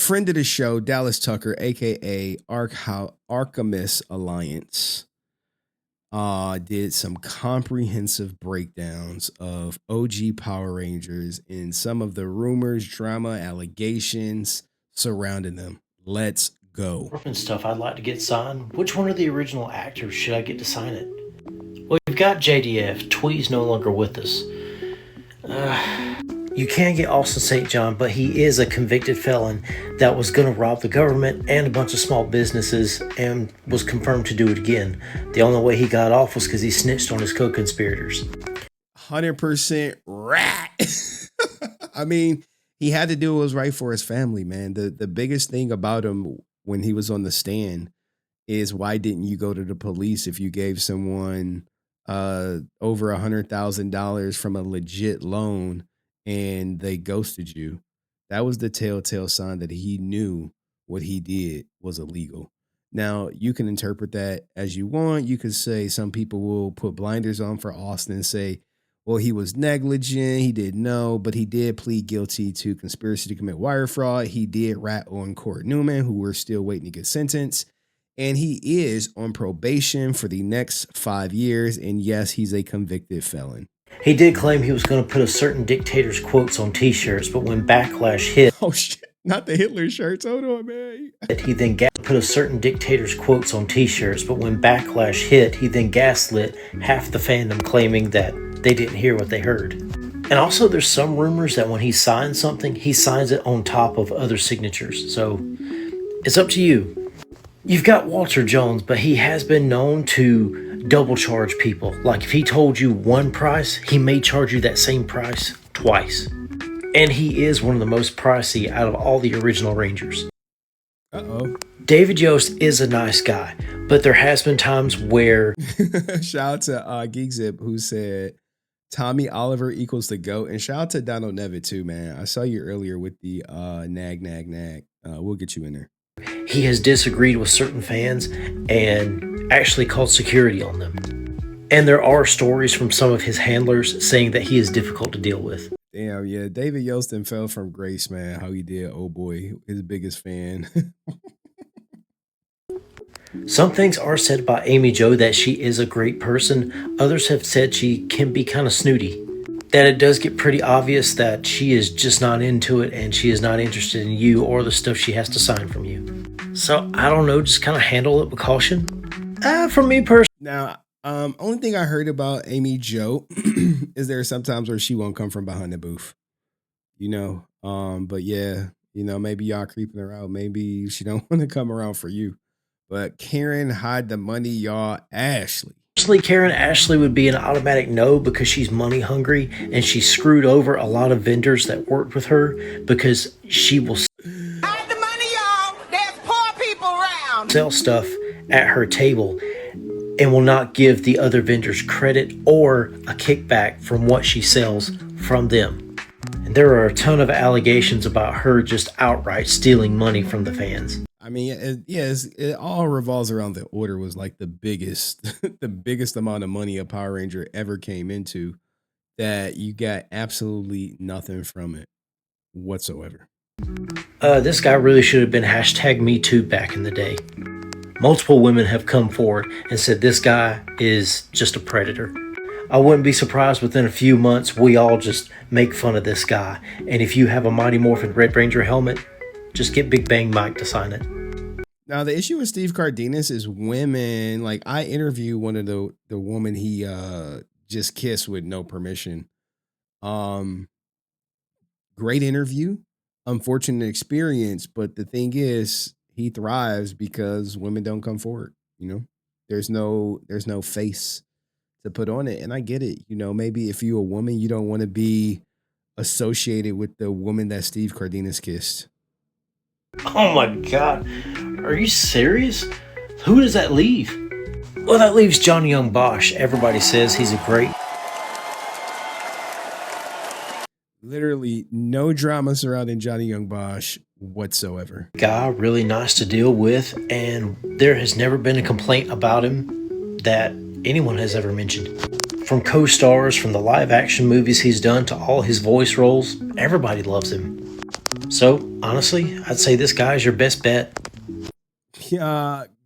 friend of the show, Dallas Tucker, aka Archimist Alliance, did some comprehensive breakdowns of OG Power Rangers and some of the rumors, drama, allegations surrounding them. Let's go. Orphan stuff I'd like to get signed. Which one of the original actors should I get to sign it? Well, we've got JDF. Twee's no longer with us. You can get Austin St. John, but he is a convicted felon that was going to rob the government and a bunch of small businesses and was confirmed to do it again. The only way he got off was because he snitched on his co-conspirators. 100% rat. I mean, he had to do what was right for his family, man. The biggest thing about him when he was on the stand is, why didn't you go to the police if you gave someone over $100,000 from a legit loan and they ghosted you? That was the telltale sign that he knew what he did was illegal. Now, you can interpret that as you want. You could say some people will put blinders on for Austin and say, well, he was negligent, he didn't know, but he did plead guilty to conspiracy to commit wire fraud. He did rat on Court Newman, who we're still waiting to get sentenced. And he is on probation for the next 5 years. And yes, he's a convicted felon. He did claim he was going to put a certain dictator's quotes on t-shirts, but when backlash hit... Oh, shit. Not the Hitler shirts. Hold on, man. He then put a certain dictator's quotes on t-shirts, but when backlash hit, he then gaslit half the fandom, claiming that they didn't hear what they heard. And also, there's some rumors that when he signs something, he signs it on top of other signatures. So, it's up to you. You've got Walter Jones, but he has been known to double charge people. Like, if he told you one price, he may charge you that same price twice. And he is one of the most pricey out of all the original Rangers. Uh-oh. David Yost is a nice guy, but there has been times where... Shout out to Geekzip, who said Tommy Oliver equals the GOAT. And shout out to Donald Nevitt too, man. I saw you earlier with the nag. We'll get you in there. He has disagreed with certain fans and actually called security on them. And there are stories from some of his handlers saying that he is difficult to deal with. Damn, yeah. David Yostin fell from grace, man. How he did. Oh boy, his biggest fan. Some things are said about Amy Jo that she is a great person. Others have said she can be kind of snooty. That it does get pretty obvious that she is just not into it and she is not interested in you or the stuff she has to sign from you. So, I don't know, just kind of handle it with caution. For me personally. Now, only thing I heard about Amy Jo is there are sometimes where she won't come from behind the booth, you know. But yeah, you know, maybe y'all creeping her out. Maybe she don't want to come around for you. But Karen, hide the money, y'all. Ashley. Personally, Karen Ashley would be an automatic no because she's money hungry and she screwed over a lot of vendors that worked with her because she will hide the money, y'all. There's poor people around. Sell stuff at her table and will not give the other vendors credit or a kickback from what she sells from them. And there are a ton of allegations about her just outright stealing money from the fans. I mean, it all revolves around the order was like the biggest, the biggest amount of money a Power Ranger ever came into that you got absolutely nothing from it whatsoever. This guy really should have been #MeToo back in the day. Multiple women have come forward and said this guy is just a predator. I wouldn't be surprised within a few months we all just make fun of this guy. And if you have a Mighty Morphin Red Ranger helmet, just get Big Bang Mike to sign it. Now, the issue with Steve Cardenas is women. Like, I interviewed one of the woman he just kissed with no permission. Great interview. Unfortunate experience. But the thing is, he thrives because women don't come forward. You know, there's no face to put on it. And I get it. You know, maybe if you're a woman, you don't want to be associated with the woman that Steve Cardenas kissed. Oh my God. Are you serious? Who does that leave? Well, that leaves Johnny Young Bosch. Everybody says he's a great... Literally no drama surrounding Johnny Young Bosch whatsoever. Guy, really nice to deal with, and there has never been a complaint about him that anyone has ever mentioned. From co-stars, from the live action movies he's done to all his voice roles, everybody loves him. So, honestly, I'd say this guy's your best bet.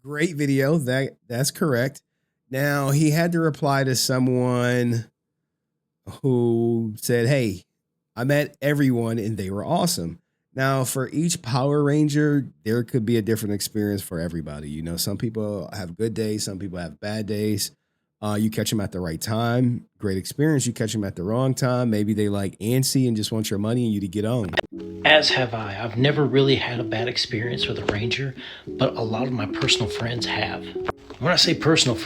Great video. That's correct. Now he had to reply to someone who said, "Hey, I met everyone and they were awesome." Now, for each Power Ranger, there could be a different experience for everybody. You know, some people have good days, some people have bad days. You catch them at the right time, great experience. You catch them at the wrong time. Maybe they like antsy and just want your money and you to get on. As have I. I've never really had a bad experience with a ranger, but a lot of my personal friends have. When I say personal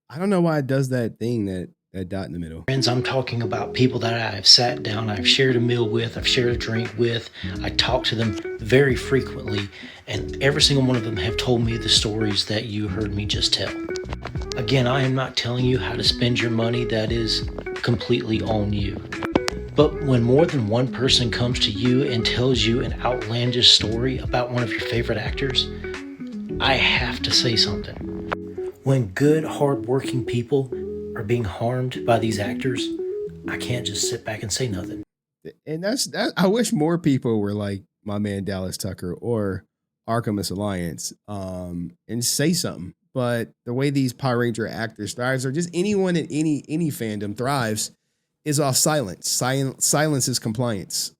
I don't know why it does that thing, that dot in the middle. friends, I'm talking about people that I've sat down, I've shared a meal with, I've shared a drink with. I talk to them very frequently, and every single one of them have told me the stories that you heard me just tell. Again, I am not telling you how to spend your money. That is completely on you. But when more than one person comes to you and tells you an outlandish story about one of your favorite actors, I have to say something. When good, hard-working people are being harmed by these actors, I can't just sit back and say nothing. And that. I wish more people were like my man Dallas Tucker or Arkham Alliance, and say something. But the way these Power Ranger actors thrives, or just anyone in any fandom thrives, is off silence. Silence is compliance.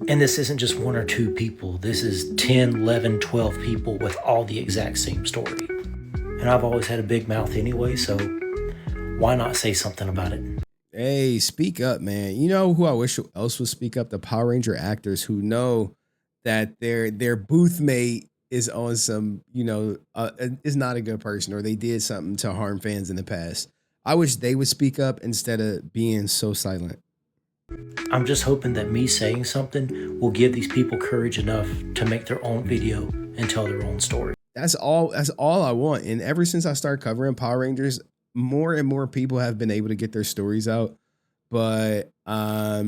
And this isn't just one or two people. This is 10, 11, 12 people with all the exact same story. And I've always had a big mouth anyway, so why not say something about it? Hey, speak up, man. You know who I wish else would speak up? The Power Ranger actors who know that their booth mate is on some, is not a good person, or they did something to harm fans in the past. I wish they would speak up instead of being so silent. I'm just hoping that me saying something will give these people courage enough to make their own video and tell their own story. That's all I want. And ever since I started covering Power Rangers, more and more people have been able to get their stories out. But I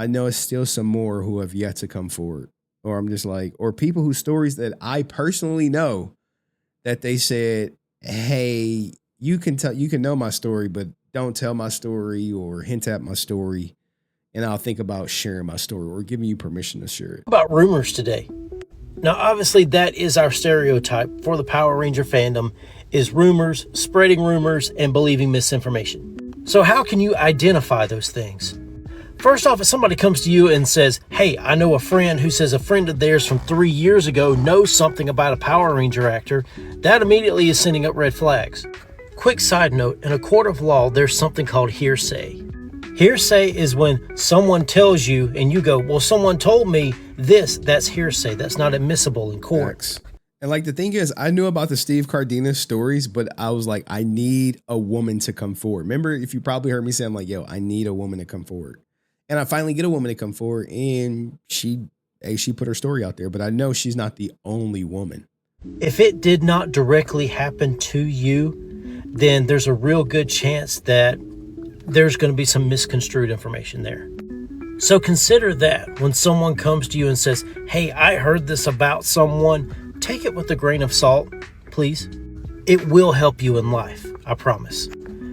know it's still some more who have yet to come forward. Or I'm just like, or people whose stories that I personally know that they said, "Hey, you can know my story, but don't tell my story or hint at my story. And I'll think about sharing my story or giving you permission to share it." About rumors today. Now, obviously, that is our stereotype for the Power Ranger fandom, is rumors, spreading rumors, and believing misinformation. So how can you identify those things? First off, if somebody comes to you and says, "Hey, I know a friend who says a friend of theirs from 3 years ago knows something about a Power Ranger actor," that immediately is sending up red flags. Quick side note, in a court of law, there's something called hearsay. Hearsay is when someone tells you and you go, "Well, someone told me this." That's hearsay. That's not admissible in court. Facts. And like the thing is, I knew about the Steve Cardenas stories, but I was like, I need a woman to come forward. Remember, if you probably heard me say, I'm like, yo, I need a woman to come forward. And I finally get a woman to come forward, and she put her story out there. But I know she's not the only woman. If it did not directly happen to you, then there's a real good chance that there's going to be some misconstrued information there. So consider that when someone comes to you and says, "Hey, I heard this about someone," take it with a grain of salt, please. It will help you in life, I promise.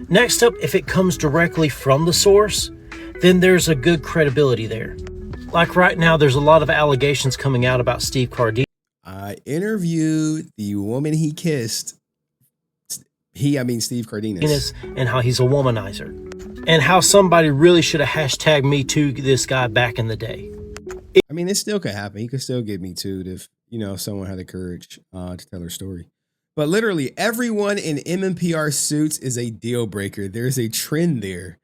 Next up, if it comes directly from the source, then there's a good credibility there. Like right now, there's a lot of allegations coming out about Steve Cardenas. I interviewed the woman he kissed. Steve Cardenas. And how he's a womanizer. And how somebody really should have hashtag me too this guy back in the day. I mean, it still could happen. He could still get me too if someone had the courage to tell her story. But literally everyone in MMPR suits is a deal breaker. There's a trend there.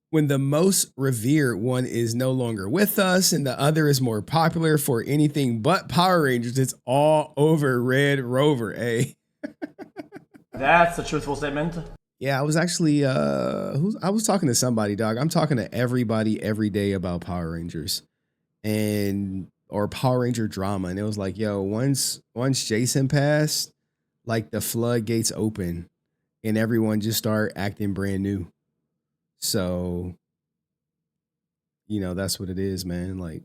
When the most revered one is no longer with us and the other is more popular for anything but Power Rangers, it's all over Red Rover, eh? That's a truthful statement. Yeah, I was actually I was talking to somebody, dog. I'm talking to everybody every day about Power Rangers or Power Ranger drama, and it was like, yo, once Jason passed, like the floodgates open and everyone just start acting brand new. So, that's what it is, man. Like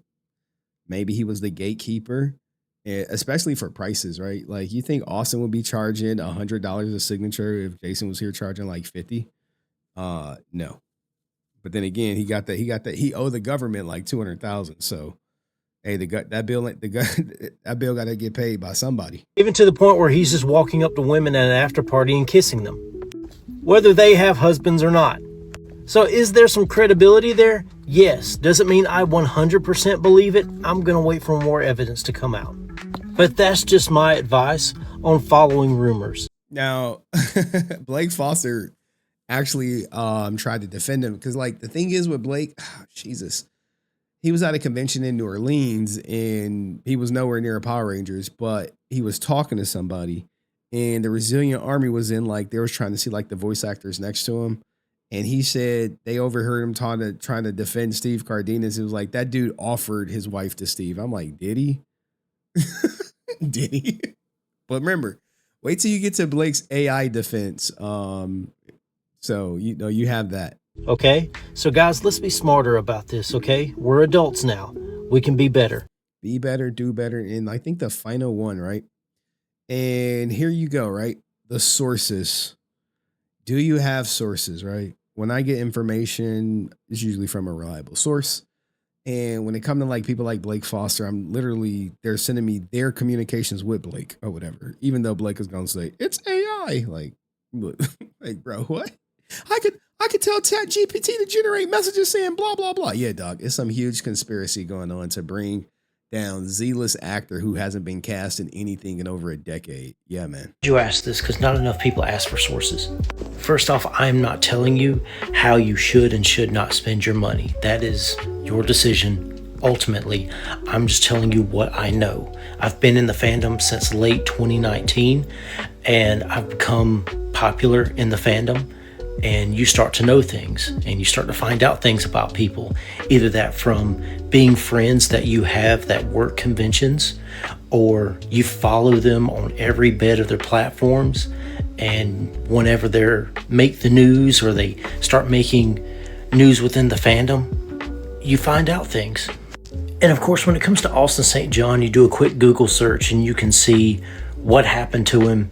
maybe he was the gatekeeper, especially for prices, right? Like you think Austin would be charging $100 a signature if Jason was here charging like 50? No. But then again, he owed the government like 200,000. So Hey, that bill, that bill got to get paid by somebody. Even to the point where he's just walking up to women at an after party and kissing them, whether they have husbands or not. So is there some credibility there? Yes. Does it mean I 100% believe it? I'm going to wait for more evidence to come out. But that's just my advice on following rumors. Now, Blake Foster actually tried to defend him because, like, the thing is with Blake, Jesus, he was at a convention in New Orleans and he was nowhere near a Power Rangers, but he was talking to somebody and the Resilient Army was in, like, they was trying to see like the voice actors next to him. And he said they overheard him trying to defend Steve Cardenas. It was like, that dude offered his wife to Steve. I'm like, did he? Did he? But remember, wait till you get to Blake's AI defense. So you know you have that. Okay, so guys, let's be smarter about this, okay? We're adults now. We can be better. Be better, do better. And I think the final one, right? And here you go, right? The sources. Do you have sources, right? When I get information, it's usually from a reliable source. And when it comes to like people like Blake Foster, they're sending me their communications with Blake or whatever, even though Blake is going to say it's AI. Like, like, bro, what? I could tell ChatGPT to generate messages saying blah, blah, blah. Yeah, dog. It's some huge conspiracy going on to bring down Z-list actor who hasn't been cast in anything in over a decade. Yeah, man. You ask this because not enough people ask for sources. First off, I'm not telling you how you should and should not spend your money. That is your decision. Ultimately, I'm just telling you what I know. I've been in the fandom since late 2019 and I've become popular in the fandom. And you start to know things and you start to find out things about people, either that from being friends that you have that work conventions, or you follow them on every bit of their platforms. And whenever they make the news or they start making news within the fandom, you find out things. And of course, when it comes to Austin St. John, you do a quick Google search and you can see what happened to him.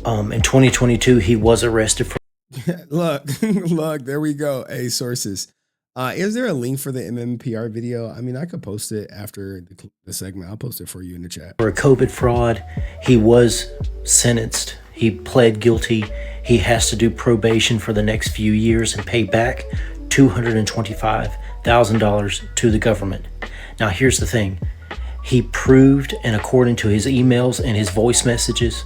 In 2022, he was arrested for look, there we go. Hey, sources. Is there a link for the MMPR video? I mean, I could post it after the segment. I'll post it for you in the chat. For a COVID fraud. He was sentenced. He pled guilty. He has to do probation for the next few years and pay back $225,000 to the government. Now, here's the thing. He proved, and according to his emails and his voice messages,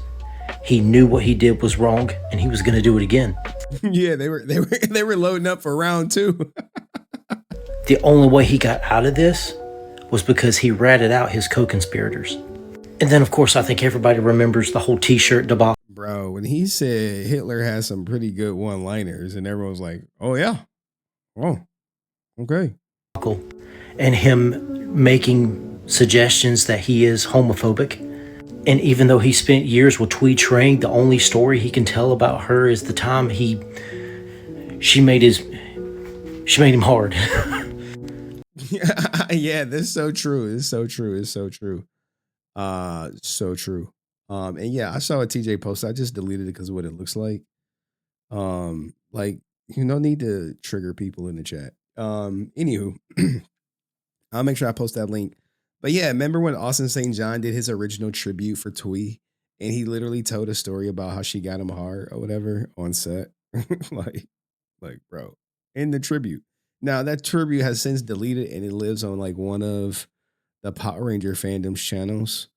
he knew what he did was wrong and he was going to do it again. Yeah, they were loading up for round 2. The only way he got out of this was because he ratted out his co-conspirators. And then, of course, I think everybody remembers the whole t-shirt debacle. Bro, when he said Hitler has some pretty good one-liners and everyone's like, oh, yeah. Oh, okay. And him making suggestions that he is homophobic. And even though he spent years with Twee Trang, the only story he can tell about her is the time she made him hard. Yeah, this is so true. It's so true. It's so true. So true. And yeah, I saw a TJ post. I just deleted it because of what it looks like. Like, you don't need to trigger people in the chat. Anywho, I'll make sure I post that link. But yeah, remember when Austin St. John did his original tribute for Twee, and he literally told a story about how she got him hard or whatever on set? like, bro, in the tribute. Now that tribute has since deleted, and it lives on like one of the Power Ranger fandom's channels,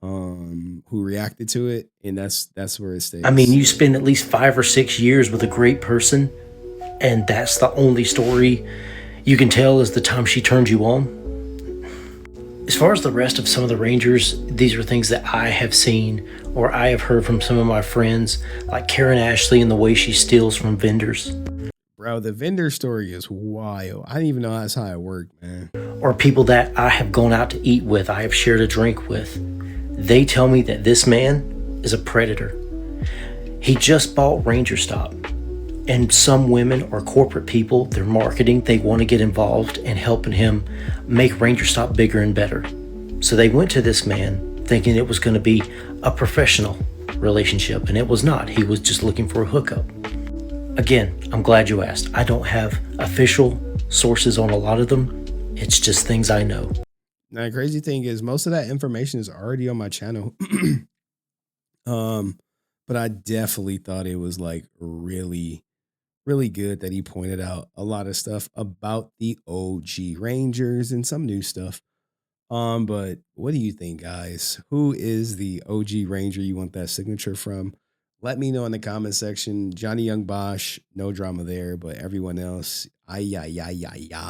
who reacted to it, and that's where it stays. I mean, you spend at least 5 or 6 years with a great person, and that's the only story you can tell is the time she turned you on. As far as the rest of some of the Rangers, these are things that I have seen or I have heard from some of my friends, like Karen Ashley and the way she steals from vendors. Bro, the vendor story is wild. I didn't even know that's how it worked, man. Or people that I have gone out to eat with, I have shared a drink with. They tell me that this man is a predator. He just bought Ranger Stop. And some women or corporate people, their marketing, they want to get involved in helping him make Ranger Stop bigger and better. So they went to this man thinking it was going to be a professional relationship, and it was not. He was just looking for a hookup. Again, I'm glad you asked. I don't have official sources on a lot of them. It's just things I know. Now, the crazy thing is, most of that information is already on my channel. um, but I definitely thought it was like really, really good that he pointed out a lot of stuff about the OG Rangers and some new stuff. But what do you think, guys? Who is the OG Ranger you want that signature from? Let me know in the comment section. Johnny Young Bosch, no drama there, but everyone else, ay, ay, ay, ay, ay.